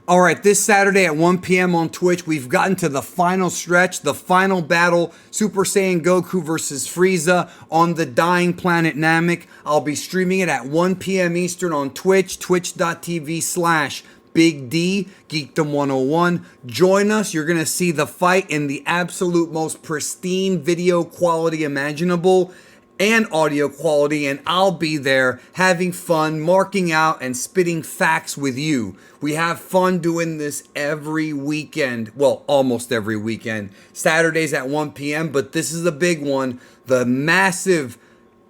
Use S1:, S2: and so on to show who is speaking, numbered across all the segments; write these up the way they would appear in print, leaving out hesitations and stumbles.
S1: All right, this Saturday at 1 p.m. on Twitch, we've gotten to the final stretch, the final battle, Super Saiyan Goku versus Frieza on the dying planet Namek. I'll be streaming it at 1 p.m. Eastern on Twitch, twitch.tv/Big D, Geekdom 101. Join us. You're going to see the fight in the absolute most pristine video quality imaginable and audio quality, and I'll be there having fun, marking out and spitting facts with you. We have fun doing this every weekend, well, almost every weekend, Saturdays at 1 p.m., but this is a big one. The massive,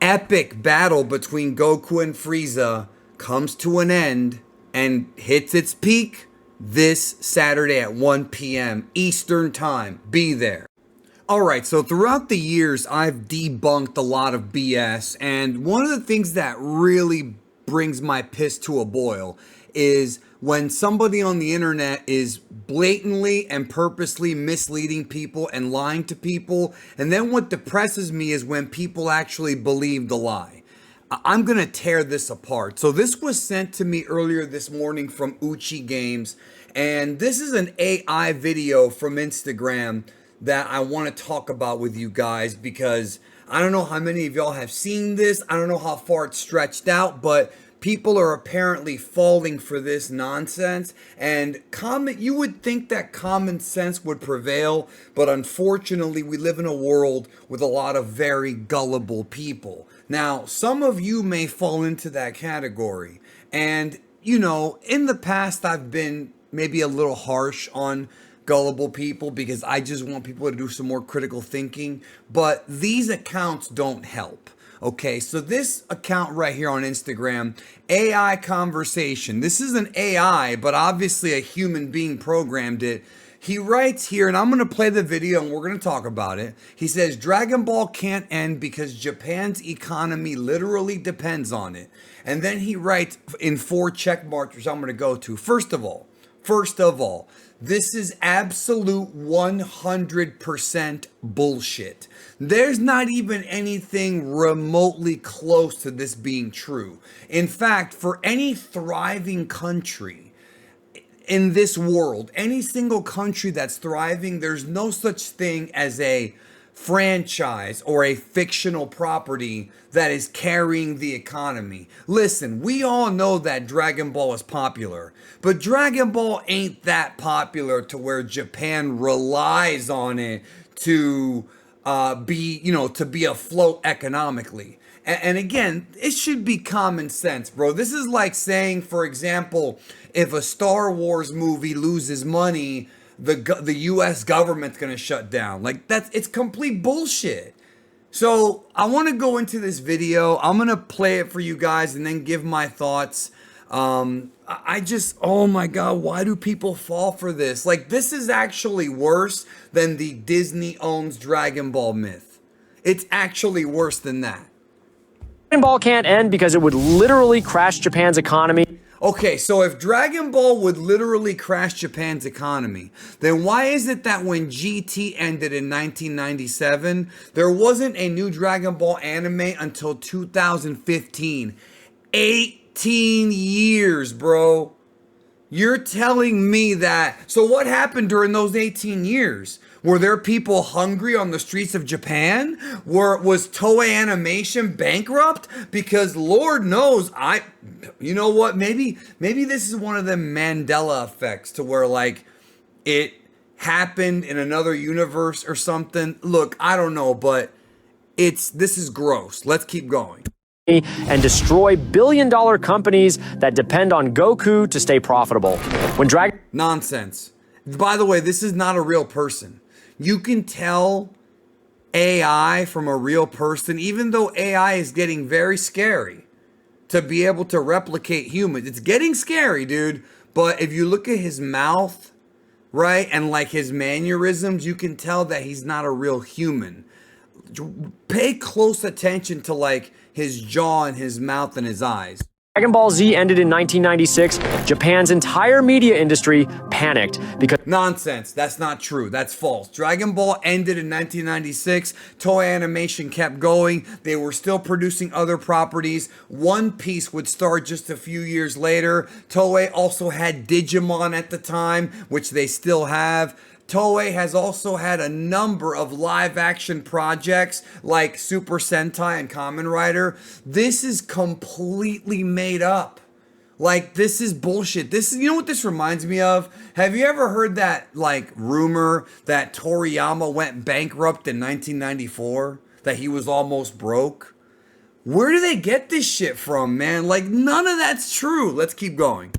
S1: epic battle between Goku and Frieza comes to an end and hits its peak this Saturday at 1 p.m. Eastern Time. Be there. Alright, so throughout the years, I've debunked a lot of BS, and one of the things that really brings my piss to a boil is when somebody on the internet is blatantly and purposely misleading people and lying to people, and then what depresses me is when people actually believe the lie. I'm going to tear this apart. So this was sent to me earlier this morning from Uchi Games, and this is an AI video from Instagram that I want to talk about with you guys, because I don't know how many of y'all have seen this. I don't know how far it's stretched out, but people are apparently falling for this nonsense. And you would think that common sense would prevail, but unfortunately we live in a world with a lot of very gullible people. Now, some of you may fall into that category. And, you know, in the past I've been maybe a little harsh on gullible people because I just want people to do some more critical thinking, but these accounts don't help. Okay, so this account right here on Instagram, AI Conversation, this is an AI, but obviously a human being programmed it. He writes here, and I'm going to play the video and we're going to talk about it. He says, Dragon Ball can't end because Japan's economy literally depends on it. And then he writes in 4 check marks, which I'm going to go to. First of all, this is absolute 100% bullshit. There's not even anything remotely close to this being true. In fact, for any thriving country in this world, any single country that's thriving, there's no such thing as a franchise or a fictional property that is carrying the economy. Listen, we all know that Dragon Ball is popular, but Dragon Ball ain't that popular to where Japan relies on it to be afloat economically. And again, it should be common sense, bro. This is like saying, for example, if a Star Wars movie loses money, the U.S. government's going to shut down. Like, it's complete bullshit. So I want to go into this video. I'm going to play it for you guys and then give my thoughts. Oh my God, why do people fall for this? Like, this is actually worse than the Disney owns Dragon Ball myth. It's actually worse than that.
S2: Dragon Ball can't end because it would literally crash Japan's economy.
S1: Okay, so if Dragon Ball would literally crash Japan's economy, then why is it that when GT ended in 1997, there wasn't a new Dragon Ball anime until 2015? 18 years, bro. You're telling me that. So what happened during those 18 years? Were there people hungry on the streets of Japan? Was Toei Animation bankrupt? Because Lord knows, you know what? Maybe this is one of the Mandela effects to where like it happened in another universe or something. Look, I don't know, but this is gross. Let's keep going.
S2: And destroy billion-dollar companies that depend on Goku to stay profitable.
S1: Nonsense. By the way, this is not a real person. You can tell AI from a real person, even though AI is getting very scary to be able to replicate humans. It's getting scary, dude. But if you look at his mouth, right, and like his mannerisms, you can tell that he's not a real human. Pay close attention to like his jaw and his mouth and his eyes.
S2: Dragon Ball Z ended in 1996, Japan's entire media industry panicked because
S1: Nonsense. That's not true. That's false. Dragon Ball ended in 1996. Toei Animation kept going. They were still producing other properties. One Piece would start just a few years later. Toei also had Digimon at the time, which they still have. Toei has also had a number of live action projects like Super Sentai and Kamen Rider. This is completely made up. Like, this is bullshit. This is, you know what this reminds me of? Have you ever heard that, like, rumor that Toriyama went bankrupt in 1994? That he was almost broke? Where do they get this shit from, man? Like, none of that's true. Let's keep going.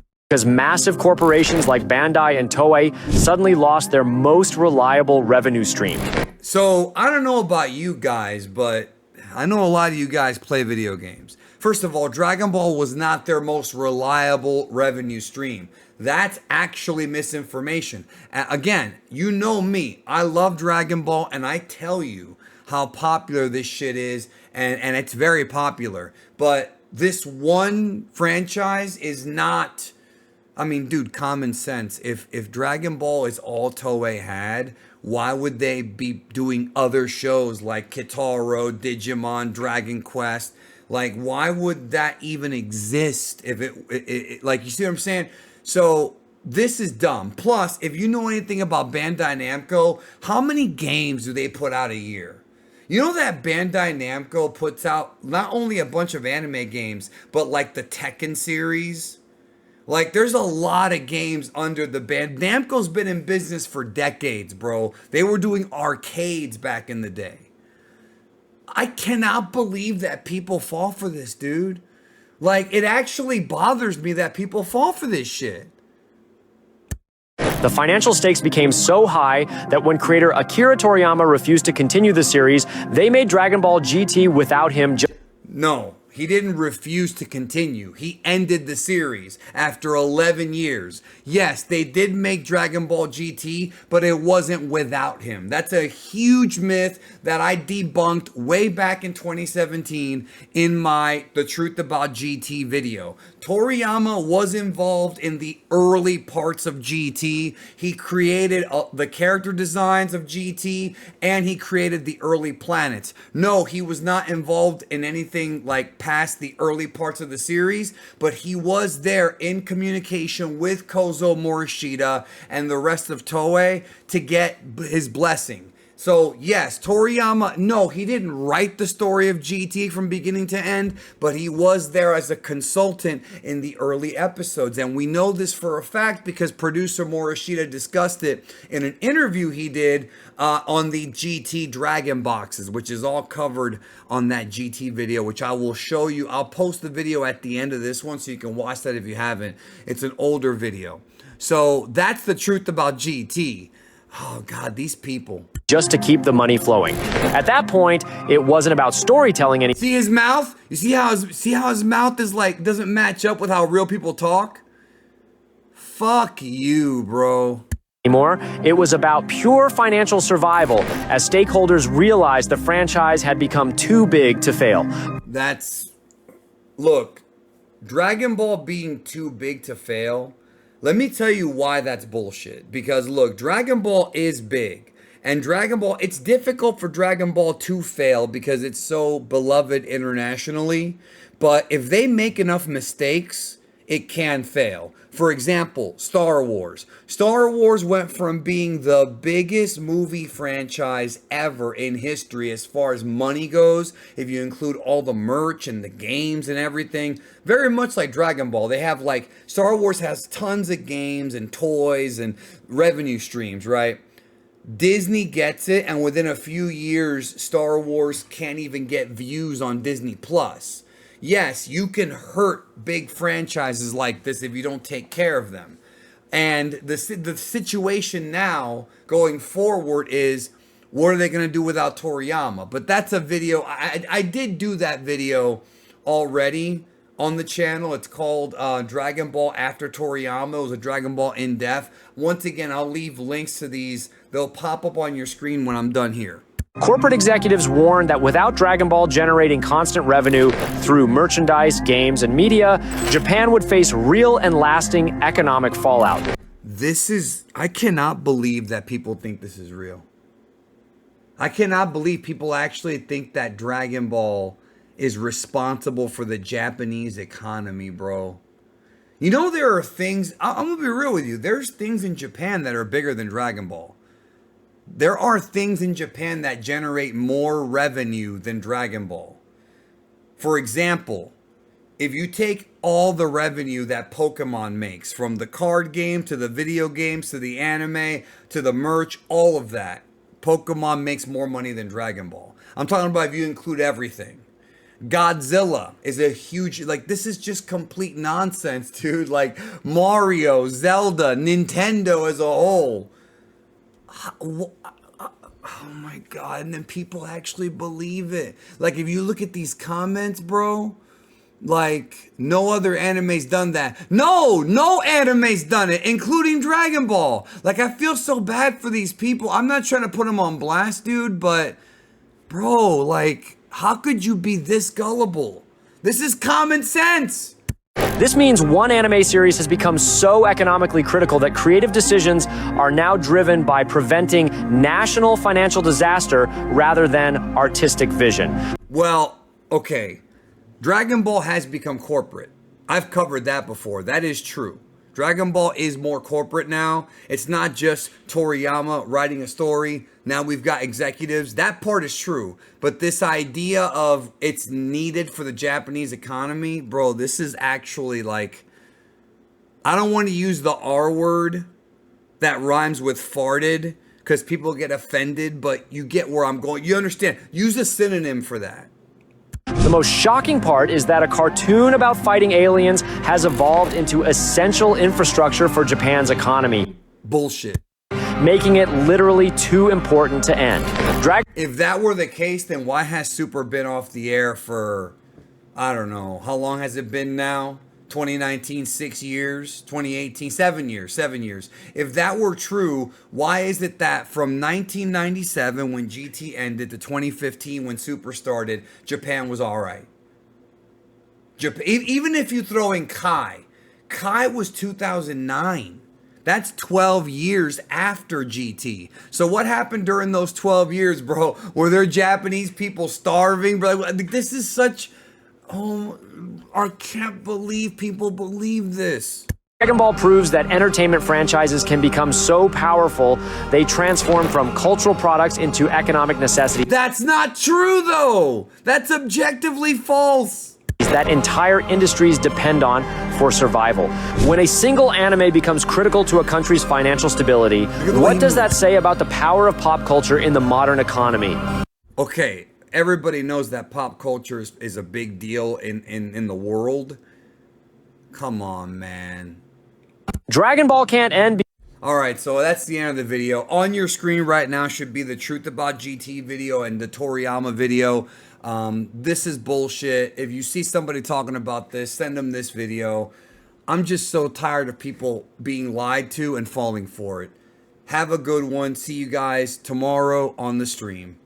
S2: massive corporations like Bandai and Toei suddenly lost their most reliable revenue stream.
S1: So, I don't know about you guys, but I know a lot of you guys play video games. First of all, Dragon Ball was not their most reliable revenue stream. That's actually misinformation. Again, you know me. I love Dragon Ball, and I tell you how popular this shit is, and it's very popular. But this one franchise is not... I mean, dude, common sense. If Dragon Ball is all Toei had, why would they be doing other shows like Kitaro, Digimon, Dragon Quest? Like, why would that even exist if it like, you see what I'm saying? So this is dumb. Plus, if you know anything about Bandai Namco, how many games do they put out a year? You know that Bandai Namco puts out not only a bunch of anime games, but like the Tekken series? Like, there's a lot of games under the band. Namco's been in business for decades, bro. They were doing arcades back in the day. I cannot believe that people fall for this, dude. Like, it actually bothers me that people fall for this shit.
S2: The financial stakes became so high that when creator Akira Toriyama refused to continue the series, they made Dragon Ball GT without him.
S1: No, he didn't refuse to continue. He ended the series after 11 years. Yes, they did make Dragon Ball GT, but it wasn't without him. That's a huge myth that I debunked way back in 2017 in my The Truth About GT video. Toriyama was involved in the early parts of GT. He created the character designs of GT, and he created the early planets. No, he was not involved in anything like past the early parts of the series, but he was there in communication with Kozo Morishita and the rest of Toei to get his blessing. So yes, Toriyama, no, he didn't write the story of GT from beginning to end, but he was there as a consultant in the early episodes. And we know this for a fact because producer Morishita discussed it in an interview he did on the GT Dragon boxes, which is all covered on that GT video, which I will show you. I'll post the video at the end of this one so you can watch that if you haven't. It's an older video. So that's the truth about GT. Oh God, these people.
S2: Just to keep the money flowing. At that point, it wasn't about storytelling anymore.
S1: See his mouth? You see how his mouth is like, doesn't match up with how real people talk? Fuck you, bro.
S2: It was about pure financial survival as stakeholders realized the franchise had become too big to fail.
S1: Look, Dragon Ball being too big to fail, let me tell you why that's bullshit. Because look, Dragon Ball is big. And Dragon Ball, it's difficult for Dragon Ball to fail because it's so beloved internationally. But if they make enough mistakes, it can fail. For example, Star Wars. Star Wars went from being the biggest movie franchise ever in history as far as money goes, if you include all the merch and the games and everything. Very much like Dragon Ball. They have like, Star Wars has tons of games and toys and revenue streams, right? Disney gets it, and within a few years, Star Wars can't even get views on Disney Plus. Yes, you can hurt big franchises like this if you don't take care of them. And the situation now going forward is, what are they going to do without Toriyama? But that's a video. I did do that video already on the channel. It's called Dragon Ball After Toriyama. It was a Dragon Ball in-depth. Once again, I'll leave links to these. They'll pop up on your screen when I'm done here.
S2: Corporate executives warned that without Dragon Ball generating constant revenue through merchandise, games, and media, Japan would face real and lasting economic fallout.
S1: I cannot believe that people think this is real. I cannot believe people actually think that Dragon Ball is responsible for the Japanese economy, bro. You know, there are things, I'm gonna be real with you, there's things in Japan that are bigger than Dragon Ball. There are things in Japan that generate more revenue than Dragon Ball. For example, if you take all the revenue that Pokemon makes, from the card game to the video games to the anime to the merch, all of that, Pokemon makes more money than Dragon Ball. I'm talking about if you include everything. Godzilla is a huge, like, this is just complete nonsense, dude. Like, Mario, Zelda, Nintendo as a whole. Oh my God. And then people actually believe it. Like, if you look at these comments, bro, like, no other anime's done that. No anime's done it, including Dragon Ball. Like, I feel so bad for these people. I'm not trying to put them on blast, dude, but bro, like, how could you be this gullible? This is common sense.
S2: This means one anime series has become so economically critical that creative decisions are now driven by preventing national financial disaster rather than artistic vision.
S1: Well, okay. Dragon Ball has become corporate. I've covered that before. That is true. Dragon Ball is more corporate now. It's not just Toriyama writing a story. Now we've got executives. That part is true. But this idea of it's needed for the Japanese economy, bro, this is actually like, I don't want to use the R word that rhymes with farted because people get offended, but you get where I'm going. You understand? Use a synonym for that.
S2: The most shocking part is that a cartoon about fighting aliens has evolved into essential infrastructure for Japan's economy.
S1: Bullshit.
S2: Making it literally too important to end.
S1: If that were the case, then why has Super been off the air for, I don't know, how long has it been now? 2019, 6 years, 2018, 7 years. If that were true, why is it that from 1997 when GT ended to 2015 when Super started, Japan was all right? Even if you throw in Kai was 2009. That's 12 years after GT. So what happened during those 12 years, bro? Were there Japanese people starving? Bro, this is such... Oh, I can't believe people believe this.
S2: Dragon Ball proves that entertainment franchises can become so powerful, they transform from cultural products into economic necessities.
S1: That's not true, though. That's objectively false.
S2: That entire industries depend on for survival. When a single anime becomes critical to a country's financial stability, what does that say about the power of pop culture in the modern economy?
S1: Okay. Everybody knows that pop culture is a big deal in the world. Come on, man.
S2: Dragon Ball can't end.
S1: Alright, so that's the end of the video. On your screen right now should be the Truth About GT video and the Toriyama video. This is bullshit. If you see somebody talking about this, send them this video. I'm just so tired of people being lied to and falling for it. Have a good one. See you guys tomorrow on the stream.